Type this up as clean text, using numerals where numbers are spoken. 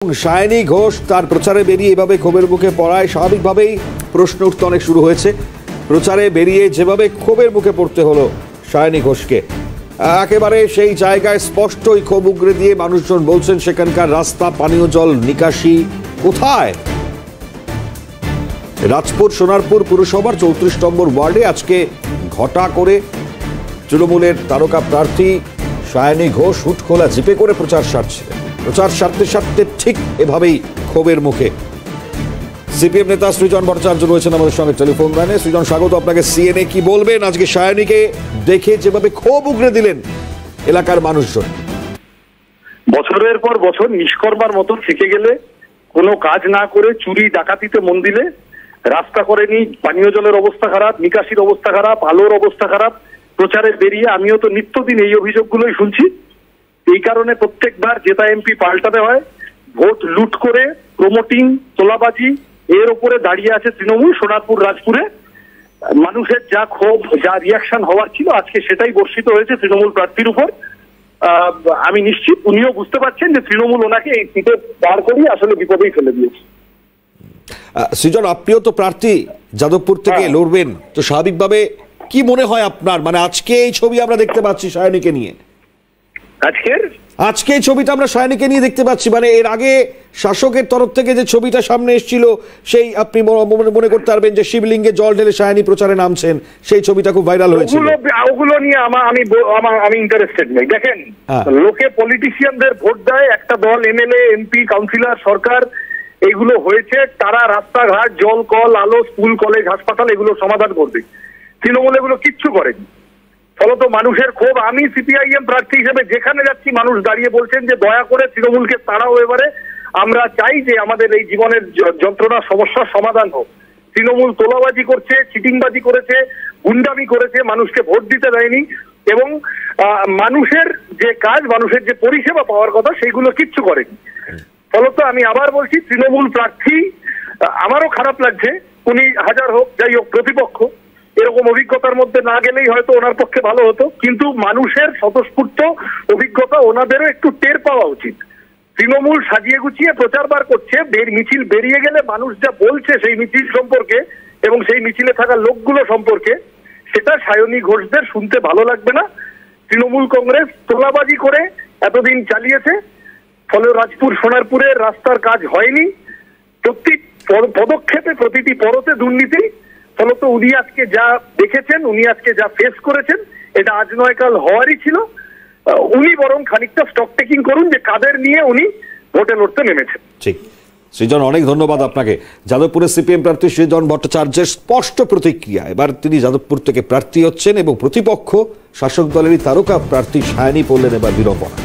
সায়নী ঘোষ তার প্রচারে বেরিয়ে এভাবে ক্ষোভের মুখে পড়ায় স্বাভাবিকভাবেই প্রশ্ন উঠতে অনেক শুরু হয়েছে। প্রচারে বেরিয়ে যেভাবে ক্ষোভের মুখে পড়তে হলো সায়নী ঘোষকে, একেবারে সেই জায়গায় স্পষ্টই ক্ষোভ উগরে দিয়ে মানুষজন বলছেন সেখানকার রাস্তা, পানীয় জল নিকাশি কোথায়। রাজপুর সোনারপুর পুরসভার 34 নম্বর ওয়ার্ডে আজকে ঘটা করে তৃণমূলের তারকা প্রার্থী সায়নী ঘোষ হুটখোলা জিপে করে প্রচার সারছিলেন। প্রচার সারতে সারতে ঠিক এভাবেই ক্ষোভের মুখে সিপিএম নেতা সৃজন ভট্টাচার্য রয়েছেন আমাদের সঙ্গে টেলিফোন লাইনে। সৃজন, স্বাগত আপনাকে। সিএনএ কি বলবেন আজকে সায়নীকে দেখে যেভাবে ক্ষোভ উগরে দিলেন এলাকার মানুষজন? বছরের পর বছর নিষ্কর্মার মতো থেকে গেলে, কোনো কাজ না করে চুরি ডাকাতিতে মন দিলে, রাস্তা করেনি, পানীয় জলের অবস্থা খারাপ, নিকাশির অবস্থা খারাপ, আলোর অবস্থা খারাপ, প্রচারে বেরিয়ে আমিও তো নিত্যদিন এই অভিযোগগুলোই শুনছি। এই কারণে প্রত্যেকবার জেতা এমপি পাল্টাতে হয়। ভোট লুট করে প্রমোটিং, তোলাবাজি, এর উপরে দাঁড়িয়ে আছে তৃণমূল। সোনারপুর রাজপুরে মানুষের যা ক্ষোভ, যা রিয়াকশন হওয়ার ছিল, আজকে সেটাই বর্ষিত হয়েছে তৃণমূল প্রার্থীর উপর। আমি নিশ্চিত উনিও বুঝতে পারছেন যে তৃণমূল ওনাকে এই সিটে দাঁড় করিয়ে আসলে বিপদেই ফেলে দিয়েছে। সৃজন, আপনিও তো প্রার্থী, যাদবপুর থেকে লড়বেন, তো স্বাভাবিকভাবে কি মনে হয় আপনার, মানে আজকে এই ছবি আমরা দেখতে পাচ্ছি সায়নীকে নিয়ে, আজকে এই ছবিটা আমরা সায়নীকে নিয়ে দেখতে পাচ্ছি, মানে এর আগে শাসকের তরফ থেকে যে ছবিটা সামনে এসেছিল সেই আপনি মনে করতে পারবেন যে শিবলিঙ্গে জল ঢেলে সায়নী প্রচারে নামছেন, সেই ছবিটা খুব ভাইরাল হয়েছিল। ওগুলো নিয়ে আমি ইন্টারেস্টেড নেই। দেখেন, লোকে পলিটিশিয়ানদের ভোট দেয়, একটা দল এমএলএ, এমপি, কাউন্সিলর, সরকার এগুলো হয়েছে, তারা রাস্তাঘাট, জল, কল, আলো, স্কুল, কলেজ, হাসপাতাল এগুলো সমাধান করবে। তৃণমূল এগুলো কিচ্ছু করেনি। ফলত মানুষের ক্ষোভ, আমি সিপিআইএম প্রার্থী হিসেবে যেখানে যাচ্ছি মানুষ দাঁড়িয়ে বলছেন যে দয়া করে তৃণমূলকে তাড়াও, এবারে আমরা চাই যে আমাদের এই জীবনের যন্ত্রণা সমস্যার সমাধান হোক। তৃণমূল তোলাবাজি করছে, চিটিংবাজি করেছে, গুন্ডামি করেছে, মানুষকে ভোট দিতে দেয়নি, এবং মানুষের যে কাজ, মানুষের যে পরিষেবা পাওয়ার কথা সেইগুলো কিচ্ছু করেনি। ফলত আমি আবার বলছি, তৃণমূল প্রার্থী, আমারও খারাপ লাগছে, উনি হাজার হোক যাই হোক প্রতিপক্ষ, এরকম অভিজ্ঞতার মধ্যে না গেলেই হয়তো ওনার পক্ষে ভালো হতো, কিন্তু মানুষের স্বতঃস্ফূর্ত অভিজ্ঞতা ওনাদেরও একটু টের পাওয়া উচিত। তৃণমূল সাজিয়ে গুছিয়ে প্রচারবার করছে, মিছিল বেরিয়ে গেলে মানুষ যা বলছে সেই মিছিল সম্পর্কে এবং সেই মিছিলে থাকা লোকগুলো সম্পর্কে, সেটা সায়নী ঘোষদের শুনতে ভালো লাগবে না। তৃণমূল কংগ্রেস তোলাবাজি করে এতদিন চালিয়েছে, ফলে রাজপুর সোনারপুরের রাস্তার কাজ হয়নি, প্রতি পদক্ষেপে প্রতিটি পরতে দুর্নীতি। ফলত উনি আজকে যা দেখেছেন, উনি আজকে যা ফেস করেছেন, এটা আজ নয় কাল হওয়ারই ছিল। উনি বরং খানিকটা স্টক টেকিং করুন যে কাদের নিয়ে উনি ভোটে লড়তে নেমেছেন। ঠিক, সৃজন, অনেক ধন্যবাদ আপনাকে। যাদবপুরের সিপিএম প্রার্থী সৃজন ভট্টাচার্যের স্পষ্ট প্রতিক্রিয়া। এবার তিনি যাদবপুর থেকে প্রার্থী হচ্ছেন এবং প্রতিপক্ষ শাসক দলেরই তারকা প্রার্থী সায়নী পড়লেন এবার বিড়ম্বনা।